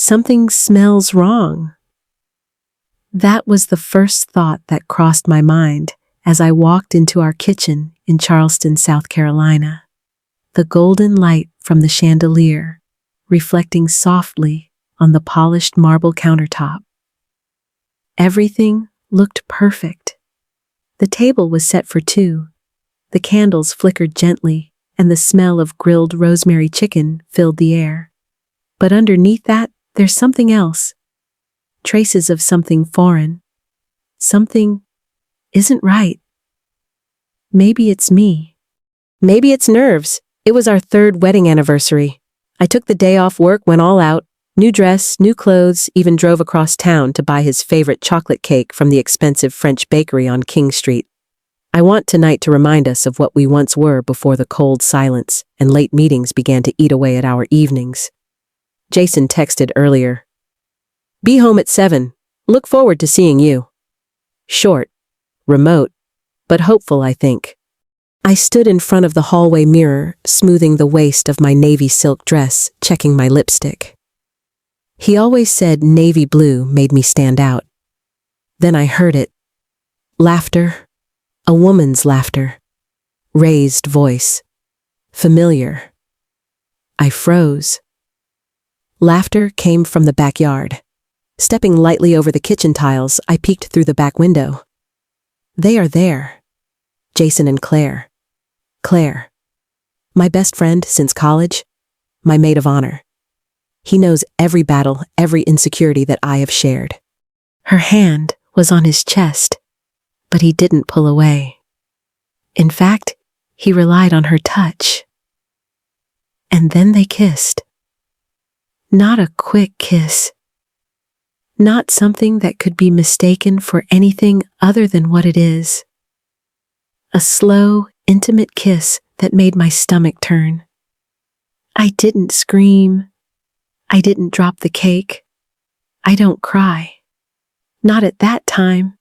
Something smells wrong. That was the first thought that crossed my mind as I walked into our kitchen in Charleston, South Carolina. The golden light from the chandelier reflecting softly on the polished marble countertop. Everything looked perfect. The table was set for two. The candles flickered gently, and the smell of grilled rosemary chicken filled the air. But underneath that, there's something else. Traces of something foreign. Something isn't right. Maybe it's me. Maybe it's nerves. It was our 3rd wedding anniversary. I took the day off work, went all out. New dress, new clothes, even drove across town to buy his favorite chocolate cake from the expensive French bakery on King Street. I want tonight to remind us of what we once were before the cold silence and late meetings began to eat away at our evenings. Jason texted earlier. Be home at 7. Look forward to seeing you. Short, remote, but hopeful, I think. I stood in front of the hallway mirror, smoothing the waist of my navy silk dress, checking my lipstick. He always said navy blue made me stand out. Then I heard it. Laughter. A woman's laughter. Raised voice. Familiar. I froze. Laughter came from the backyard. Stepping lightly over the kitchen tiles, I peeked through the back window. They are there. Jason and Claire. Claire. My best friend since college. My maid of honor. He knows every battle, every insecurity that I have shared. Her hand was on his chest, but he didn't pull away. In fact, he relied on her touch. And then they kissed. Not a quick kiss. Not something that could be mistaken for anything other than what it is. A slow, intimate kiss that made my stomach turn. I didn't scream. I didn't drop the cake. I don't cry. Not at that time.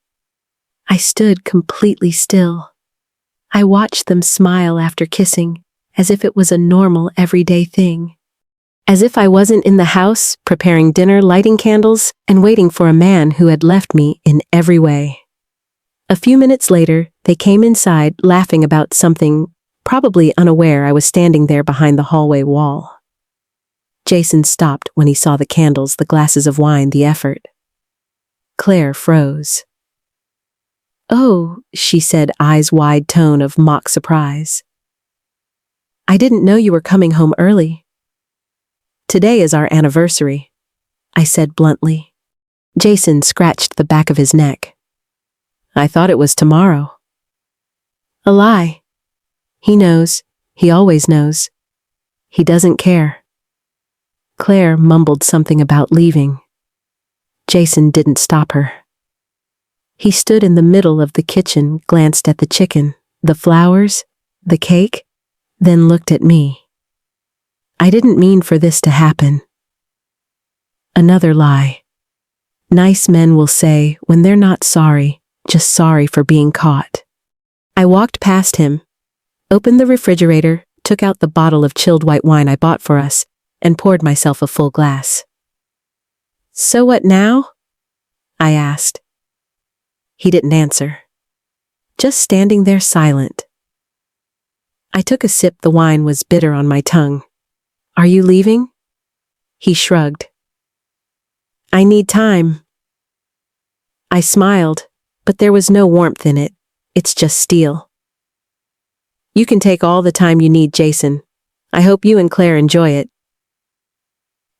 I stood completely still. I watched them smile after kissing, as if it was a normal, everyday thing. As if I wasn't in the house, preparing dinner, lighting candles, and waiting for a man who had left me in every way. A few minutes later, they came inside, laughing about something, probably unaware I was standing there behind the hallway wall. Jason stopped when he saw the candles, the glasses of wine, the effort. Claire froze. Oh, she said, eyes wide, tone of mock surprise. I didn't know you were coming home early. Today is our anniversary, I said bluntly. Jason scratched the back of his neck. I thought it was tomorrow. A lie. He knows. He always knows. He doesn't care. Claire mumbled something about leaving. Jason didn't stop her. He stood in the middle of the kitchen, glanced at the chicken, the flowers, the cake, then looked at me. I didn't mean for this to happen. Another lie. Nice men will say, when they're not sorry, just sorry for being caught. I walked past him, opened the refrigerator, took out the bottle of chilled white wine I bought for us, and poured myself a full glass. So what now? I asked. He didn't answer. Just standing there silent. I took a sip. The wine was bitter on my tongue. Are you leaving? He shrugged. I need time. I smiled, but there was no warmth in it. It's just steel. You can take all the time you need, Jason. I hope you and Claire enjoy it.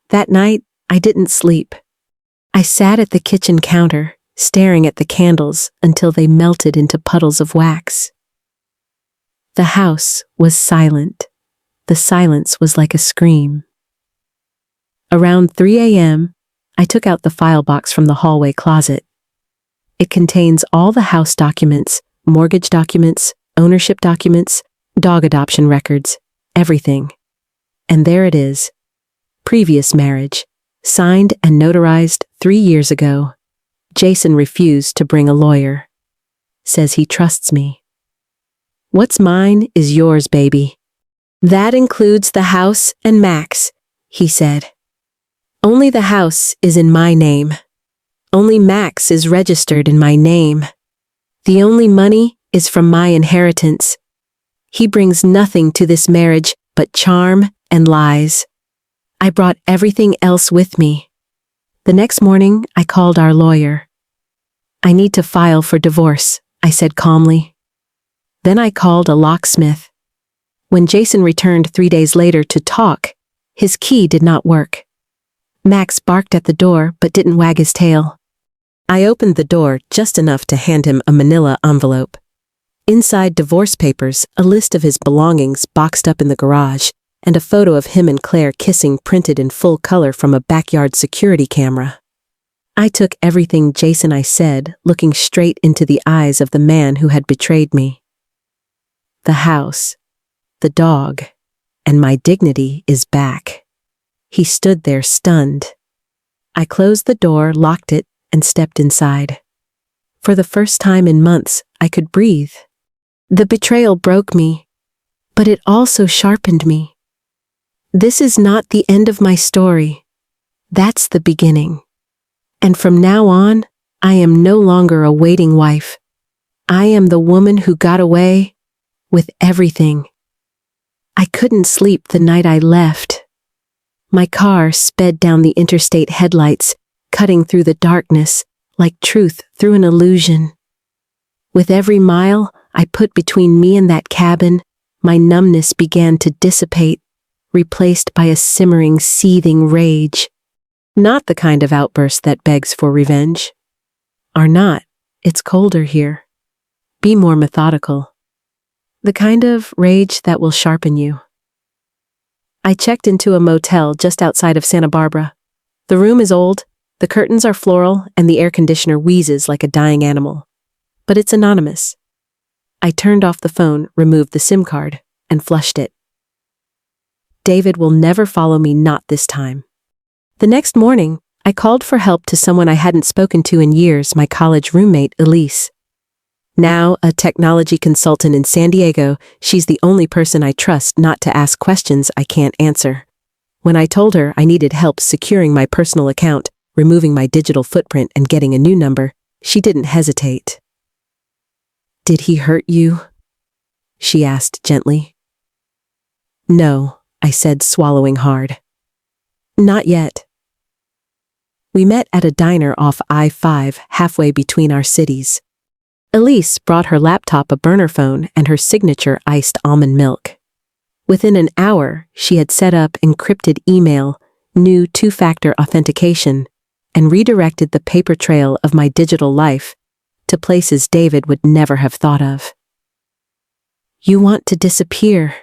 That night, I didn't sleep. I sat at the kitchen counter, staring at the candles until they melted into puddles of wax. The house was silent. The silence was like a scream. Around 3 a.m., I took out the file box from the hallway closet. It contains all the house documents, mortgage documents, ownership documents, dog adoption records, everything. And there it is. Previous marriage, signed and notarized 3 years ago. Jason refused to bring a lawyer. Says he trusts me. What's mine is yours, baby. That includes the house and Max, he said. Only the house is in my name. Only Max is registered in my name. The only money is from my inheritance. He brings nothing to this marriage but charm and lies. I brought everything else with me. The next morning, I called our lawyer. I need to file for divorce, I said calmly. Then I called a locksmith. When Jason returned 3 days later to talk, his key did not work. Max barked at the door but didn't wag his tail. I opened the door just enough to hand him a manila envelope. Inside divorce papers, a list of his belongings boxed up in the garage, and a photo of him and Claire kissing printed in full color from a backyard security camera. I took everything Jason I said, looking straight into the eyes of the man who had betrayed me. The house, the dog, and my dignity is back. He stood there stunned. I closed the door, locked it, and stepped inside. For the first time in months, I could breathe. The betrayal broke me, but it also sharpened me. This is not the end of my story. That's the beginning. And from now on, I am no longer a waiting wife. I am the woman who got away with everything. I couldn't sleep the night I left. My car sped down the interstate headlights, cutting through the darkness like truth through an illusion. With every mile I put between me and that cabin, my numbness began to dissipate, replaced by a simmering, seething rage. Not the kind of outburst that begs for revenge. Are not. It's colder here. Be more methodical. The kind of rage that will sharpen you. I checked into a motel just outside of Santa Barbara. The room is old, the curtains are floral, and the air conditioner wheezes like a dying animal. But it's anonymous. I turned off the phone, removed the SIM card, and flushed it. David will never follow me, not this time. The next morning, I called for help to someone I hadn't spoken to in years, my college roommate, Elise. Now a technology consultant in San Diego, she's the only person I trust not to ask questions I can't answer. When I told her I needed help securing my personal account, removing my digital footprint, and getting a new number, she didn't hesitate. "Did he hurt you?" she asked gently. "No," I said, swallowing hard. "Not yet." We met at a diner off I-5, halfway between our cities. Elise brought her laptop, a burner phone, and her signature iced almond milk. Within an hour, she had set up encrypted email, new two-factor authentication, and redirected the paper trail of my digital life to places David would never have thought of. "You want to disappear,"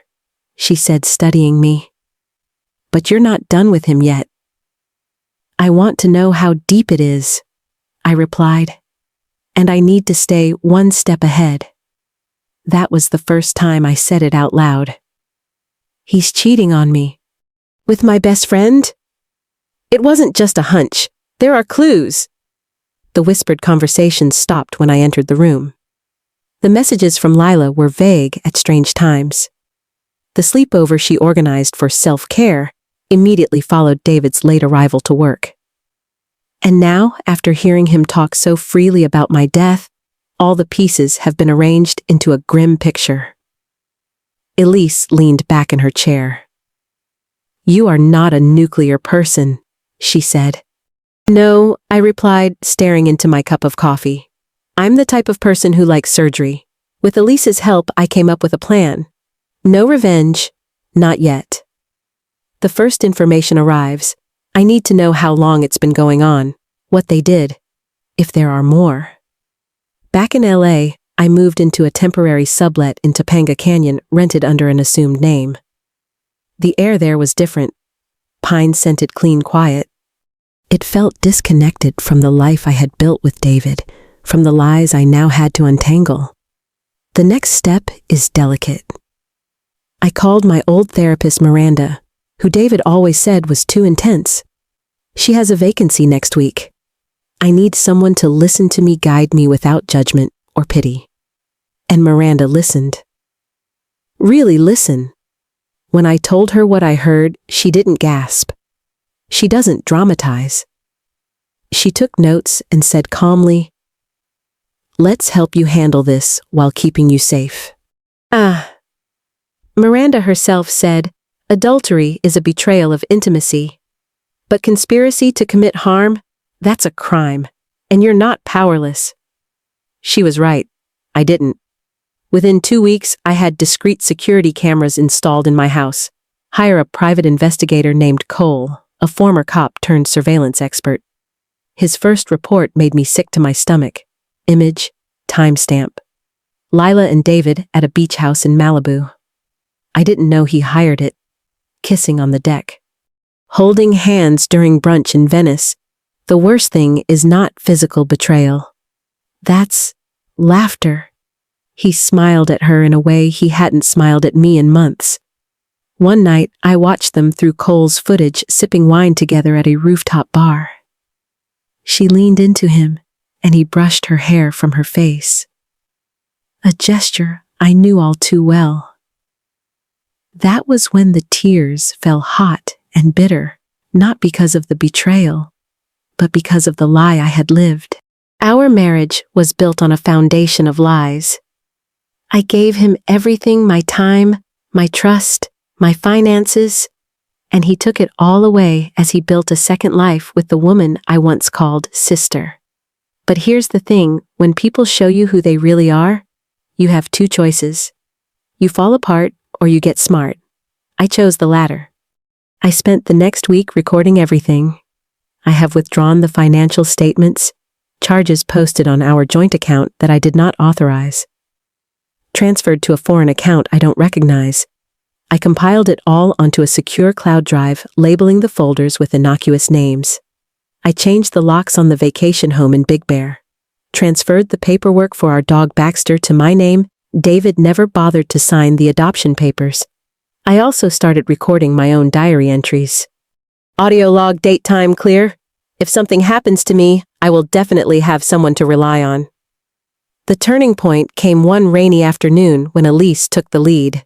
she said, studying me. "But you're not done with him yet." "I want to know how deep it is," I replied. "And I need to stay one step ahead." That was the first time I said it out loud. "He's cheating on me." "With my best friend?" "It wasn't just a hunch. There are clues." The whispered conversation stopped when I entered the room. The messages from Lila were vague at strange times. The sleepover she organized for self-care immediately followed David's late arrival to work. And now, after hearing him talk so freely about my death, all the pieces have been arranged into a grim picture. Elise leaned back in her chair. "You are not a nuclear person," she said. "No," I replied, staring into my cup of coffee. "I'm the type of person who likes surgery. With Elise's help, I came up with a plan. No revenge, not yet. The first information arrives. I need to know how long it's been going on, what they did, if there are more." Back in LA, I moved into a temporary sublet in Topanga Canyon, rented under an assumed name. The air there was different, pine-scented, clean quiet. It felt disconnected from the life I had built with David, from the lies I now had to untangle. The next step is delicate. I called my old therapist, Miranda, who David always said was too intense. "She has a vacancy next week. I need someone to listen to me, guide me without judgment or pity." And Miranda listened. Really listen. When I told her what I heard, she didn't gasp. She doesn't dramatize. She took notes and said calmly, "Let's help you handle this while keeping you safe." Miranda herself said, "Adultery is a betrayal of intimacy. But conspiracy to commit harm, that's a crime, and you're not powerless." She was right. I didn't. Within 2 weeks, I had discreet security cameras installed in my house. Hire a private investigator named Cole, a former cop turned surveillance expert. His first report made me sick to my stomach. Image, timestamp. Lila and David at a beach house in Malibu. I didn't know he hired it. Kissing on the deck. Holding hands during brunch in Venice. The worst thing is not physical betrayal. That's laughter. He smiled at her in a way he hadn't smiled at me in months. One night, I watched them through Cole's footage sipping wine together at a rooftop bar. She leaned into him, and he brushed her hair from her face. A gesture I knew all too well. That was when the tears fell hot and bitter, not because of the betrayal, but because of the lie I had lived. Our marriage was built on a foundation of lies. I gave him everything, my time, my trust, my finances, and he took it all away as he built a second life with the woman I once called sister. But here's the thing, when people show you who they really are, you have 2 choices. You fall apart or you get smart. I chose the latter. I spent the next week recording everything. I have withdrawn the financial statements, charges posted on our joint account that I did not authorize. Transferred to a foreign account I don't recognize. I compiled it all onto a secure cloud drive, labeling the folders with innocuous names. I changed the locks on the vacation home in Big Bear. Transferred the paperwork for our dog Baxter to my name. David never bothered to sign the adoption papers. I also started recording my own diary entries. Audio log, date, time, clear. If something happens to me, I will definitely have someone to rely on. The turning point came one rainy afternoon when Elise took the lead.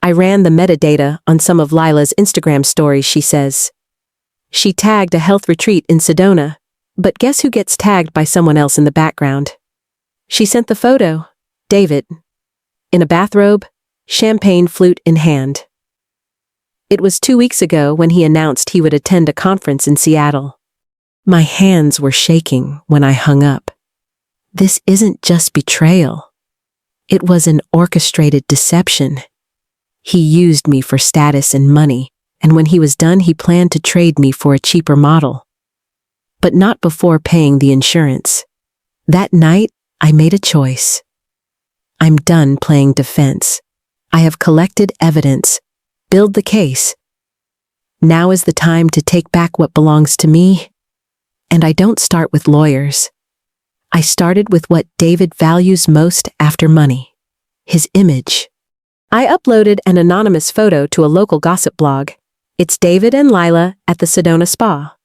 I ran the metadata on some of Lila's Instagram stories, she says. She tagged a health retreat in Sedona, but guess who gets tagged by someone else in the background? She sent the photo, David, in a bathrobe, champagne flute in hand. It was 2 weeks ago when he announced he would attend a conference in Seattle. My hands were shaking when I hung up. This isn't just betrayal. It was an orchestrated deception. He used me for status and money, and when he was done, he planned to trade me for a cheaper model. But not before paying the insurance. That night, I made a choice. I'm done playing defense. I have collected evidence. Build the case. Now is the time to take back what belongs to me. And I don't start with lawyers. I started with what David values most after money. His image. I uploaded an anonymous photo to a local gossip blog. It's David and Lila at the Sedona Spa.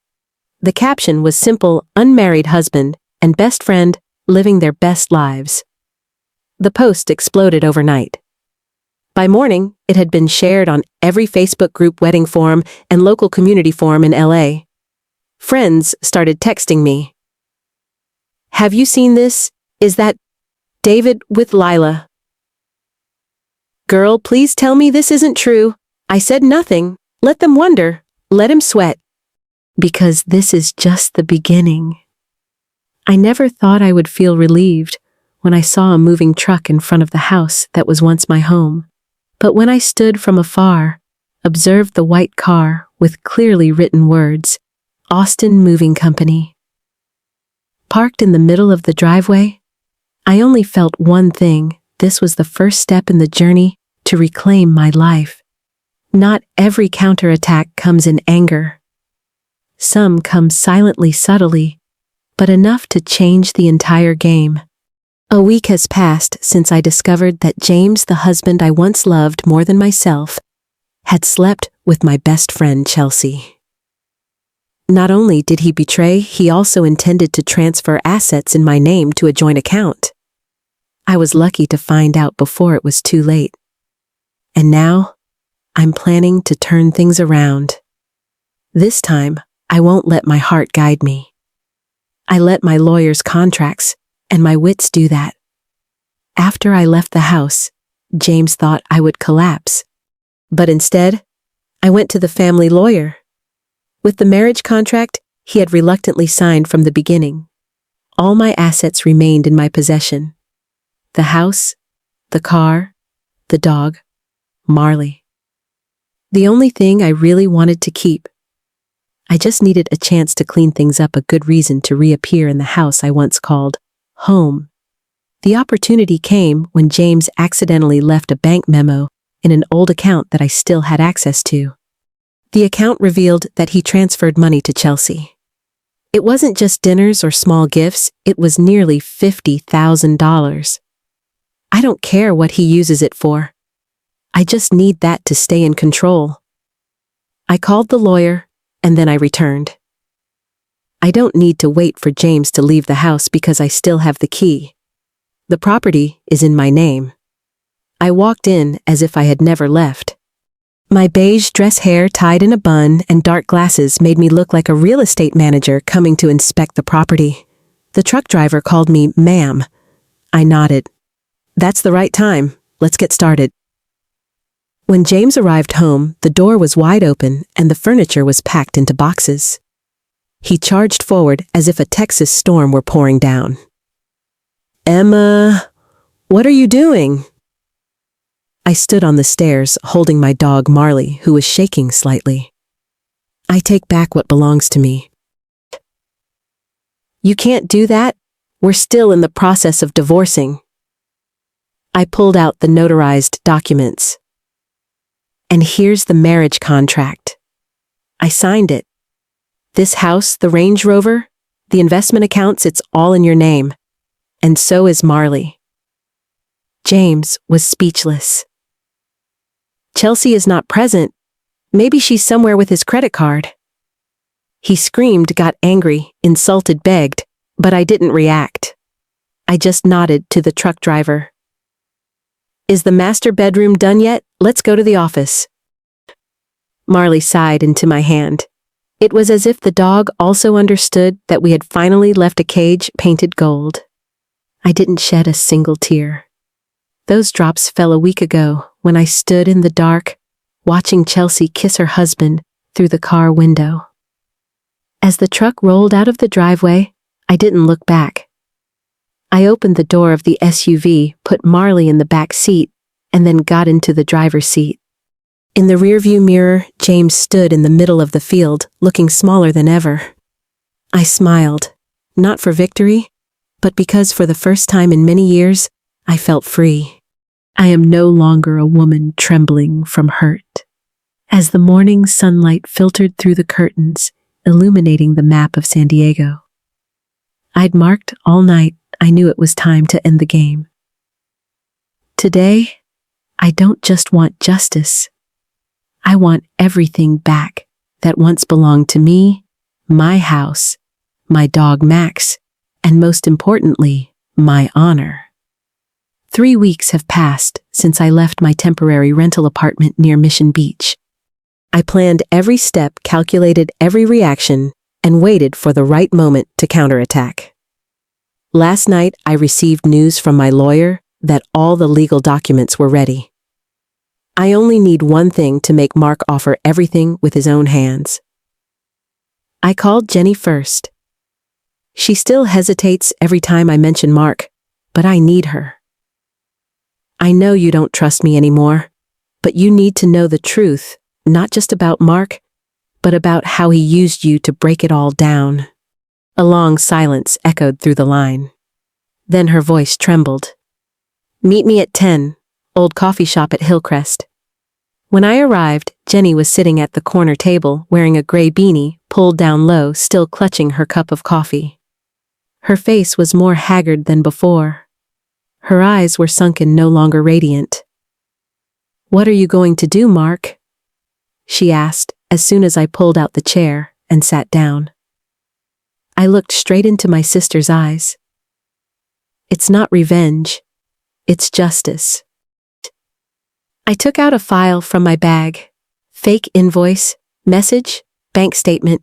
The caption was simple, unmarried husband and best friend living their best lives. The post exploded overnight. By morning, it had been shared on every Facebook group, wedding forum, and local community forum in LA. Friends started texting me. Have you seen this? Is that David with Lila? Girl, please tell me this isn't true. I said nothing. Let them wonder. Let him sweat. Because this is just the beginning. I never thought I would feel relieved when I saw a moving truck in front of the house that was once my home. But when I stood from afar, observed the white car with clearly written words, Austin Moving Company, parked in the middle of the driveway, I only felt one thing. This was the first step in the journey to reclaim my life. Not every counterattack comes in anger. Some come silently, subtly, but enough to change the entire game. A week has passed since I discovered that James, the husband I once loved more than myself, had slept with my best friend Chelsea. Not only did he betray, he also intended to transfer assets in my name to a joint account. I was lucky to find out before it was too late. And now, I'm planning to turn things around. This time, I won't let my heart guide me. I let my lawyer's contracts and my wits do that. After I left the house, James thought I would collapse. But instead, I went to the family lawyer. With the marriage contract, he had reluctantly signed from the beginning. All my assets remained in my possession. The house, the car, the dog, Marley. The only thing I really wanted to keep. I just needed a chance to clean things up, a good reason to reappear in the house I once called home. The opportunity came when James accidentally left a bank memo in an old account that I still had access to. The account revealed that he transferred money to Chelsea. It wasn't just dinners or small gifts, it was nearly $50,000. I don't care what he uses it for. I just need that to stay in control. I called the lawyer, and then I returned. I don't need to wait for James to leave the house because I still have the key. The property is in my name. I walked in as if I had never left. My beige dress hair tied in a bun and dark glasses made me look like a real estate manager coming to inspect the property. The truck driver called me ma'am. I nodded. That's the right time. Let's get started. When James arrived home, the door was wide open and the furniture was packed into boxes. He charged forward as if a Texas storm were pouring down. Emma, what are you doing? I stood on the stairs, holding my dog Marley, who was shaking slightly. I take back what belongs to me. You can't do that. We're still in the process of divorcing. I pulled out the notarized documents. And here's the marriage contract. I signed it. This house, the Range Rover, the investment accounts, it's all in your name. And so is Marley. James was speechless. Chelsea is not present. Maybe she's somewhere with his credit card. He screamed, got angry, insulted, begged, but I didn't react. I just nodded to the truck driver. Is the master bedroom done yet? Let's go to the office. Marley sighed into my hand. It was as if the dog also understood that we had finally left a cage painted gold. I didn't shed a single tear. Those drops fell a week ago when I stood in the dark, watching Chelsea kiss her husband through the car window. As the truck rolled out of the driveway, I didn't look back. I opened the door of the SUV, put Marley in the back seat, and then got into the driver's seat. In the rearview mirror, James stood in the middle of the field, looking smaller than ever. I smiled, not for victory, but because for the first time in many years, I felt free. I am no longer a woman trembling from hurt. As the morning sunlight filtered through the curtains, illuminating the map of San Diego, I'd marked all night. I knew it was time to end the game. Today, I don't just want justice. I want everything back that once belonged to me, my house, my dog Max, and most importantly, my honor. 3 weeks have passed since I left my temporary rental apartment near Mission Beach. I planned every step, calculated every reaction, and waited for the right moment to counterattack. Last night, I received news from my lawyer that all the legal documents were ready. I only need one thing to make Mark offer everything with his own hands. I called Jenny first. She still hesitates every time I mention Mark, but I need her. I know you don't trust me anymore, but you need to know the truth, not just about Mark, but about how he used you to break it all down. A long silence echoed through the line. Then her voice trembled. Meet me at 10, old coffee shop at Hillcrest. When I arrived, Jenny was sitting at the corner table wearing a gray beanie, pulled down low, still clutching her cup of coffee. Her face was more haggard than before. Her eyes were sunken, no longer radiant. What are you going to do, Mark? She asked as soon as I pulled out the chair and sat down. I looked straight into my sister's eyes. It's not revenge. It's justice. I took out a file from my bag. Fake invoice, message, bank statement,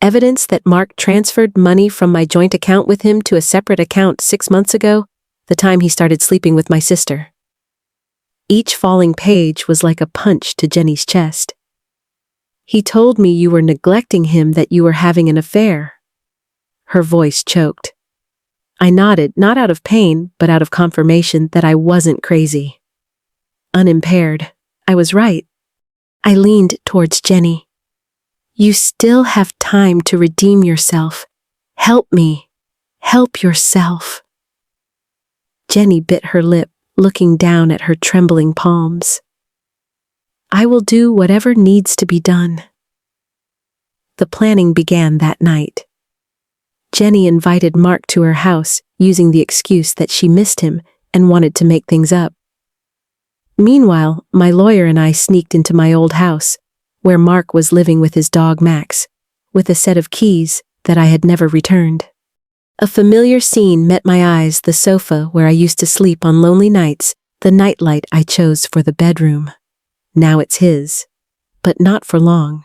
evidence that Mark transferred money from my joint account with him to a separate account 6 months ago, the time he started sleeping with my sister. Each falling page was like a punch to Jenny's chest. He told me you were neglecting him, that you were having an affair. Her voice choked. I nodded, not out of pain, but out of confirmation that I wasn't crazy. Unimpaired, I was right. I leaned towards Jenny. You still have time to redeem yourself. Help me. Help yourself. Jenny bit her lip, looking down at her trembling palms. I will do whatever needs to be done. The planning began that night. Jenny invited Mark to her house, using the excuse that she missed him and wanted to make things up. Meanwhile, my lawyer and I sneaked into my old house, where Mark was living with his dog Max, with a set of keys that I had never returned. A familiar scene met my eyes: the sofa where I used to sleep on lonely nights, the nightlight I chose for the bedroom. Now it's his. But not for long.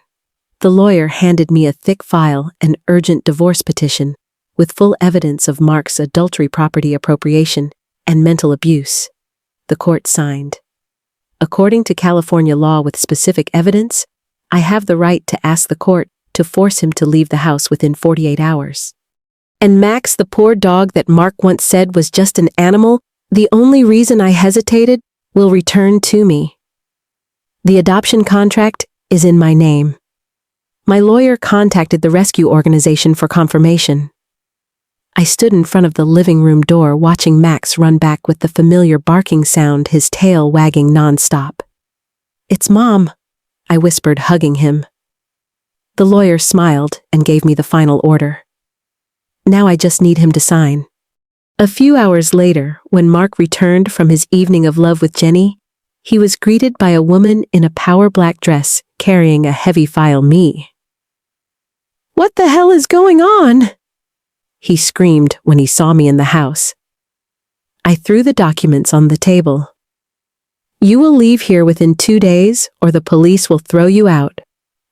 The lawyer handed me a thick file, an urgent divorce petition, with full evidence of Mark's adultery, property appropriation, and mental abuse. The court signed. According to California law with specific evidence, I have the right to ask the court to force him to leave the house within 48 hours. And Max, the poor dog that Mark once said was just an animal, the only reason I hesitated, will return to me. The adoption contract is in my name. My lawyer contacted the rescue organization for confirmation. I stood in front of the living room door watching Max run back with the familiar barking sound, his tail wagging nonstop. It's Mom, I whispered, hugging him. The lawyer smiled and gave me the final order. Now I just need him to sign. A few hours later, when Mark returned from his evening of love with Jenny, he was greeted by a woman in a power black dress carrying a heavy file. Me. What the hell is going on? He screamed when he saw me in the house. I threw the documents on the table. You will leave here within 2 days, or the police will throw you out.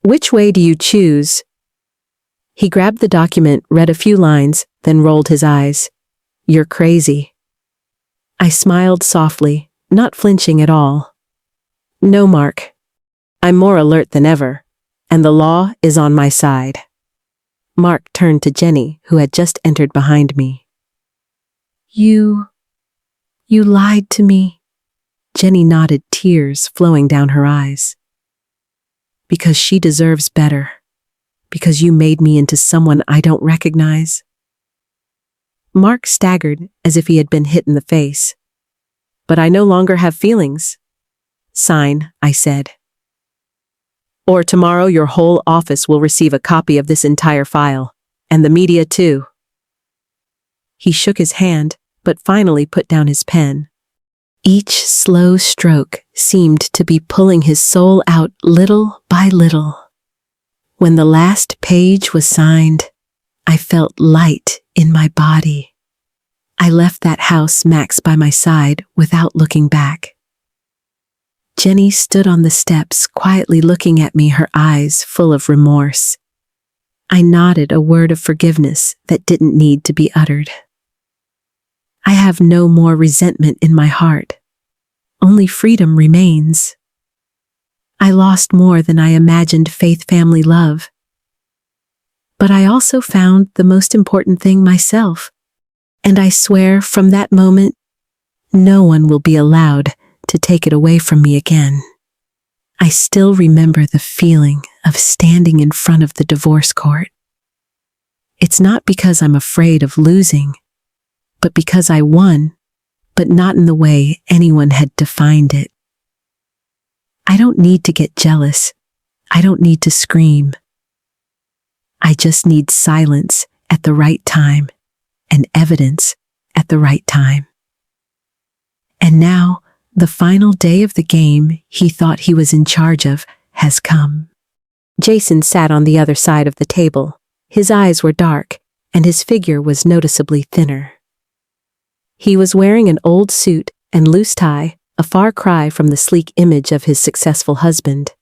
Which way do you choose? He grabbed the document, read a few lines, then rolled his eyes. You're crazy. I smiled softly, not flinching at all. No, Mark. I'm more alert than ever, and the law is on my side. Mark turned to Jenny, who had just entered behind me. You lied to me. Jenny nodded, tears flowing down her eyes. Because she deserves better. Because you made me into someone I don't recognize. Mark staggered as if he had been hit in the face. But I no longer have feelings. Sign, I said. Or tomorrow your whole office will receive a copy of this entire file, and the media too. He shook his hand, but finally put down his pen. Each slow stroke seemed to be pulling his soul out little by little. When the last page was signed, I felt light in my body. I left that house, Max by my side, without looking back. Jenny stood on the steps, quietly looking at me, her eyes full of remorse. I nodded a word of forgiveness that didn't need to be uttered. I have no more resentment in my heart. Only freedom remains. I lost more than I imagined: faith, family, love. But I also found the most important thing: myself. And I swear from that moment, no one will be allowed to take it away from me again. I still remember the feeling of standing in front of the divorce court. It's not because I'm afraid of losing, but because I won, but not in the way anyone had defined it. I don't need to get jealous. I don't need to scream. I just need silence at the right time and evidence at the right time. And now, the final day of the game he thought he was in charge of has come. Jason sat on the other side of the table. His eyes were dark, and his figure was noticeably thinner. He was wearing an old suit and loose tie, a far cry from the sleek image of his successful husband.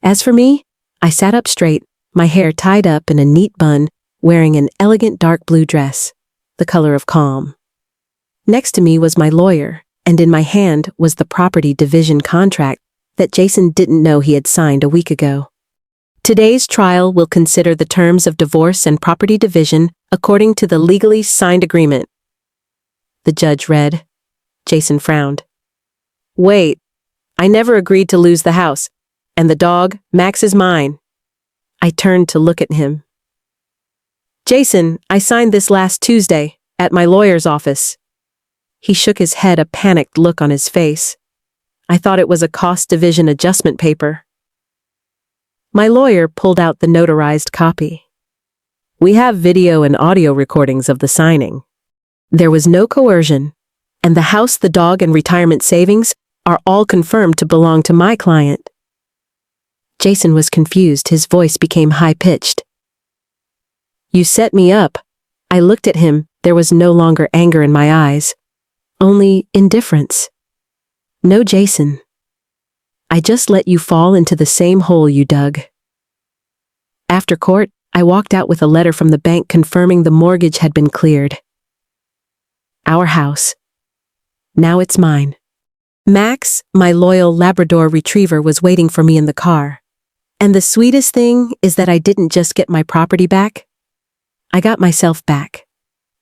As for me, I sat up straight, my hair tied up in a neat bun, wearing an elegant dark blue dress, the color of calm. Next to me was my lawyer, and in my hand was the property division contract that Jason didn't know he had signed a week ago. Today's trial will consider the terms of divorce and property division according to the legally signed agreement. The judge read. Jason frowned. Wait, I never agreed to lose the house, and the dog, Max, is mine. I turned to look at him. Jason, I signed this last Tuesday, at my lawyer's office. He shook his head, a panicked look on his face. I thought it was a cost division adjustment paper. My lawyer pulled out the notarized copy. We have video and audio recordings of the signing. There was no coercion, and the house, the dog, and retirement savings are all confirmed to belong to my client. Jason was confused. His voice became high-pitched. You set me up. I looked at him. There was no longer anger in my eyes, only indifference. No, Jason. I just let you fall into the same hole you dug. After court, I walked out with a letter from the bank confirming the mortgage had been cleared. Our house. Now it's mine. Max, my loyal Labrador retriever, was waiting for me in the car. And the sweetest thing is that I didn't just get my property back. I got myself back.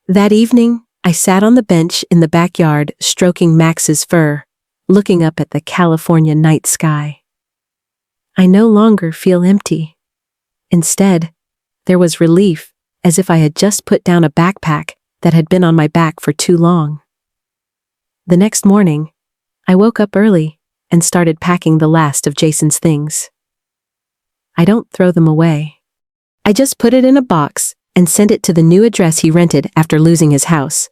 That evening, I sat on the bench in the backyard, stroking Max's fur, looking up at the California night sky. I no longer feel empty. Instead, there was relief, as if I had just put down a backpack that had been on my back for too long. The next morning, I woke up early and started packing the last of Jason's things. I don't throw them away. I just put it in a box and sent it to the new address he rented after losing his house.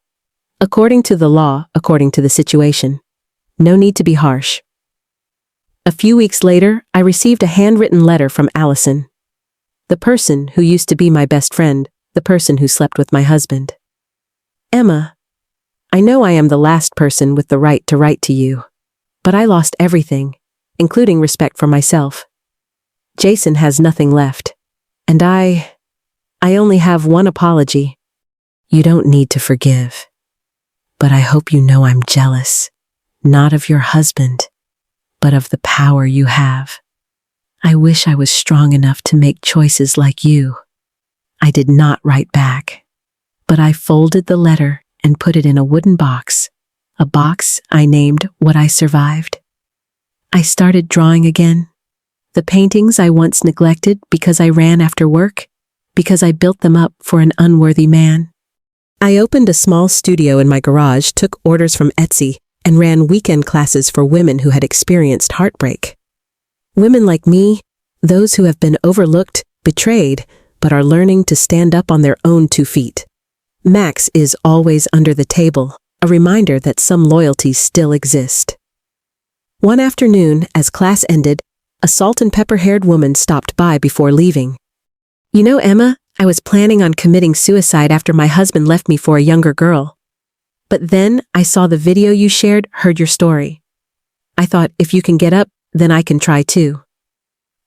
According to the law, according to the situation. No need to be harsh. A few weeks later, I received a handwritten letter from Allison, the person who used to be my best friend, the person who slept with my husband. Emma, I know I am the last person with the right to write to you, but I lost everything, including respect for myself. Jason has nothing left, and I only have one apology. You don't need to forgive, but I hope you know I'm jealous, not of your husband, but of the power you have. I wish I was strong enough to make choices like you. I did not write back, but I folded the letter and put it in a wooden box, a box I named What I Survived. I started drawing again. The paintings I once neglected because I ran after work, because I built them up for an unworthy man. I opened a small studio in my garage, took orders from Etsy, and ran weekend classes for women who had experienced heartbreak. Women like me, those who have been overlooked, betrayed, but are learning to stand up on their own 2 feet. Max is always under the table, a reminder that some loyalties still exist. One afternoon, as class ended, a salt and pepper-haired woman stopped by before leaving. You know, Emma, I was planning on committing suicide after my husband left me for a younger girl. But then I saw the video you shared, heard your story. I thought, if you can get up, then I can try too.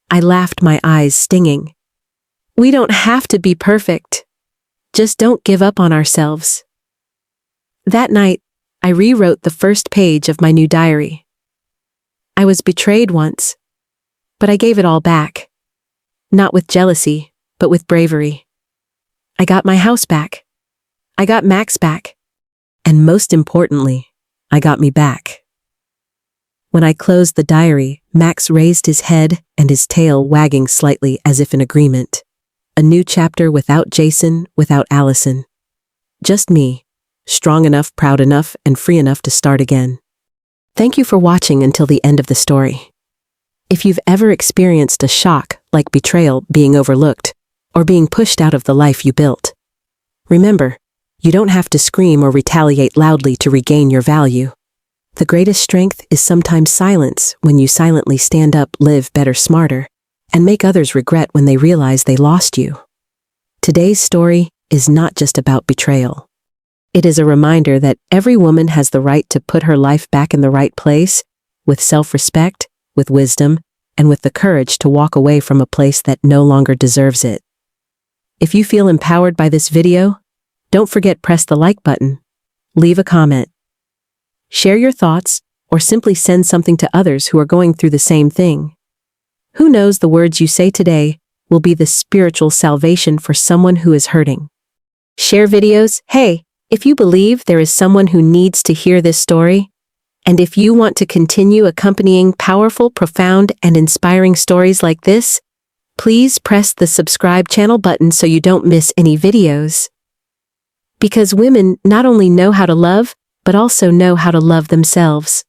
I laughed, my eyes stinging. We don't have to be perfect. Just don't give up on ourselves. That night, I rewrote the first page of my new diary. I was betrayed once, but I gave it all back. Not with jealousy, but with bravery. I got my house back. I got Max back. And most importantly, I got me back. When I closed the diary, Max raised his head and his tail wagging slightly as if in agreement. A new chapter without Jason, without Allison. Just me, strong enough, proud enough, and free enough to start again. Thank you for watching until the end of the story. If you've ever experienced a shock like betrayal, being overlooked, or being pushed out of the life you built, remember, you don't have to scream or retaliate loudly to regain your value. The greatest strength is sometimes silence, when you silently stand up, live better, smarter, and make others regret when they realize they lost you. Today's story is not just about betrayal. It is a reminder that every woman has the right to put her life back in the right place, with self-respect, with wisdom, and with the courage to walk away from a place that no longer deserves it. If you feel empowered by this video, don't forget press the like button, leave a comment, share your thoughts, or simply send something to others who are going through the same thing. Who knows, the words you say today will be the spiritual salvation for someone who is hurting. Share videos. Hey, if you believe there is someone who needs to hear this story, and if you want to continue accompanying powerful, profound, and inspiring stories like this, please press the subscribe channel button so you don't miss any videos. Because women not only know how to love, but also know how to love themselves.